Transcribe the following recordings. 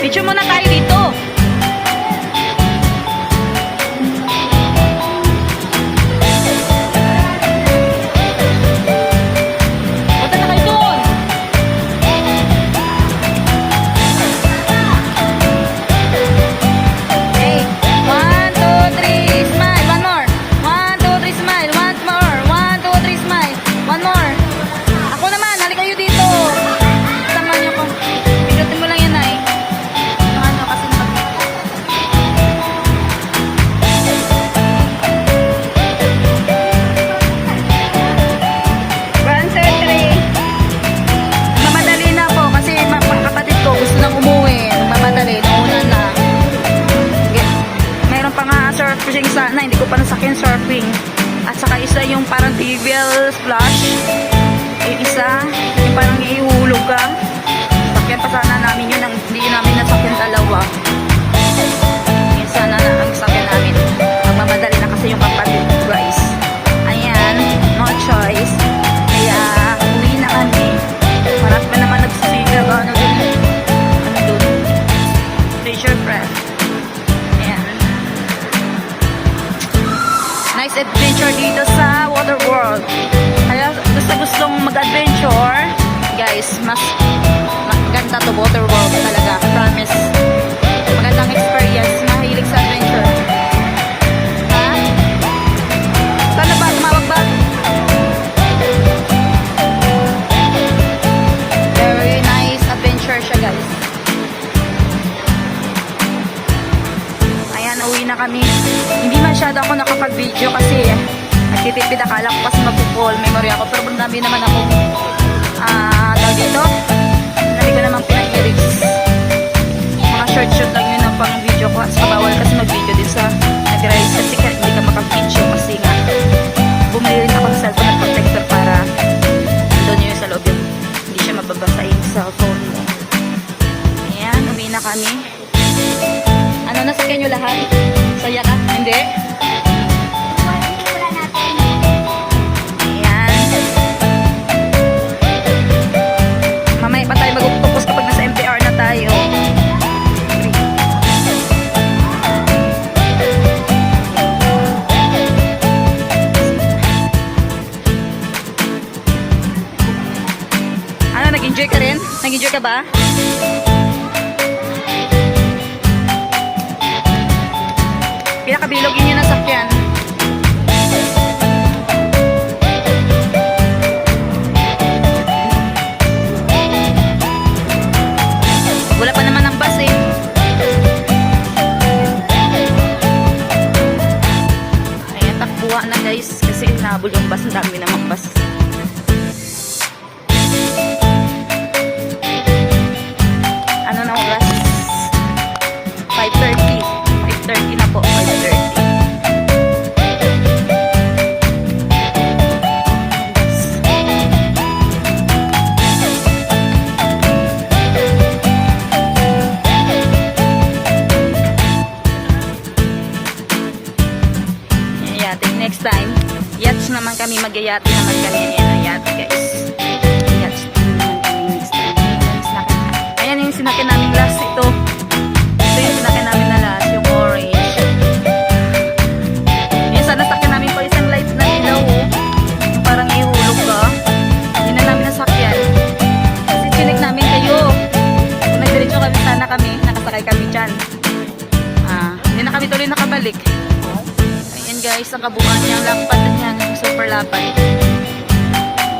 Picture muna tayo dito. Punta na kayo doon. Okay. 1, 2, 3, smile. One more. 1, 2, 3, smile. One more. 1, 2, 3, smile. One more. Ako naman, halika kayo dito. Sama niyo ko. Pindutin mo lang yan ay. Ano kasi One, two, three. Mamadali na ako kasi kapatid ko gusto nang umuwi. Mamadali, nauna na. Mayroon pa nga surfing sana, hindi ko pa nasakyan surfing. At saka isa yung parang trivial splash. Yung isa, yung parang ihulog ka. Sakyan pa sana namin yun, hindi namin nasakyan dalawa. Yun sana na ang sakyan namin. Magmamadali na kasi yung kapatid ko, guys. Ayan, no choice. Kaya, uwi na kami. Marami pa naman nagsisigaw. Ano dun? Pleasure breath. Ayan. Nice adventure dito sa Water World. Kaya gustong mag-adventure, guys, mas maganda to Water World talaga. Promise. Magandang experience. Mahilig sa adventure. Ha? Sana ba? Tumawag ba? Very nice adventure siya, guys. Ayan, uwi na kami. Hindi masyado ako nakapag-video kasi nagtitipid, akala ko kasi mag-full memory ako, pero marami naman ako daw dito hindi ko naman pinag-lyrics, mga short lang yun ang pang video ko. At saka bawal kasi mag-video din sa nag-rise kasi hindi ka makag-video kasi nga bumili rin ako ng cellphone at protector para doon yun sa loob yun, hindi siya mababasa yung cellphone mo. Ayan, uwi na kami. Ano, nasakyan nyo lahat? Saya ka? Hindi? Mamaya pa tayo mag-focus kapag nasa MTR na tayo. Ano, nag-enjoy ka rin? Nag-enjoy ka ba? Pinakabilog yun yung nasakyan. Wala pa naman ang bus eh. Ayan, takbuha na guys. Kasi nabul yung bus. Ang dami namang bus. Ano na oras? 5:30. 5:30 na po. 5:30. Next time, yachts naman kami, mag-yate naman kami. Ayan ang yate guys. Yachts naman kami next time. Ayan yung sinakyan namin last ito. Ito yung sinakyan namin na last, yung orange. Yung sana sakyan namin pa isang light na ilaw. Yung parang ihulog ka. Yun na namin nasakyan. Kasi chinik namin kayo. Kung nagdiretso kami, sana kami, nakasakay kami dyan. Hindi na kami tuloy nakabalik. Guys, ang kabuuan niyang lapad niyan, super lapad.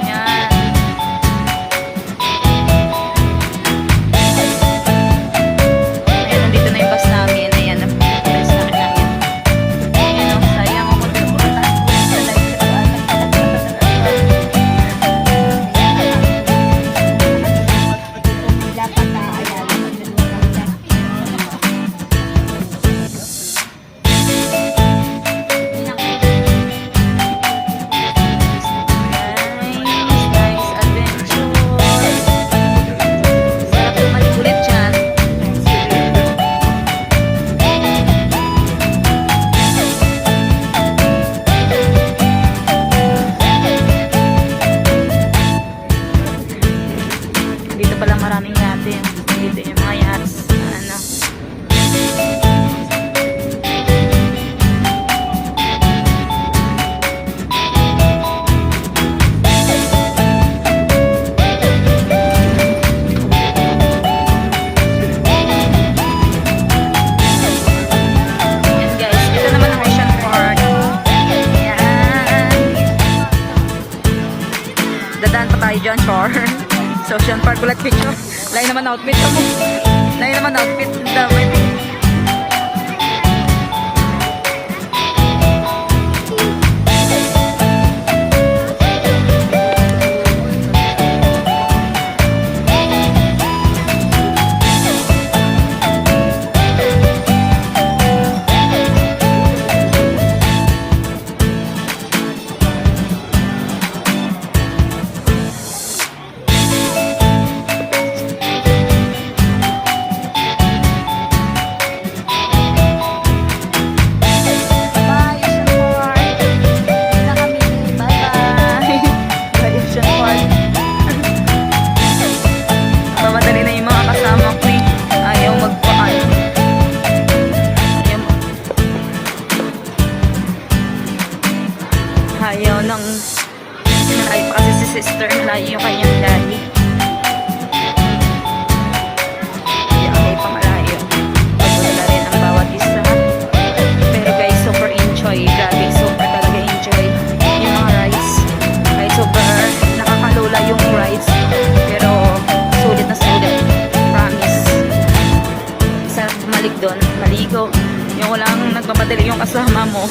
Yan. Ayan, nandito na yung bus namin. Ayan, bus namin. Ayan, oh, sayang ako din po. Dito pala maraming yate. Dito yung mga yates. Ano. Yan guys, ito naman ang Ocean Park. Yan. Dadaan pa tayo dyan, char. Sa Ocean Park, ulit picture. Lain naman outfit mo. Lain naman outfit. Dami. Bye, Ocean Park. Na kami. Bye-bye. Bye, Ocean Park. Mamadali na yung mga kasama ko eh. Ayaw magpaan. Ayaw nang malayo pa kasi si sister. Malayo yung kanyang daddy. Ayaw kayo pa malayo. Pagdala rin ang bawat isa. Pero guys, super enjoy. Grabe, super talaga enjoy yung mga rides. Guys, super nakakalula yung rides. Pero sulit na sulit. Promise. Sarap bumalik doon. Maligo. Yung walang nagmamadali yung kasama mo.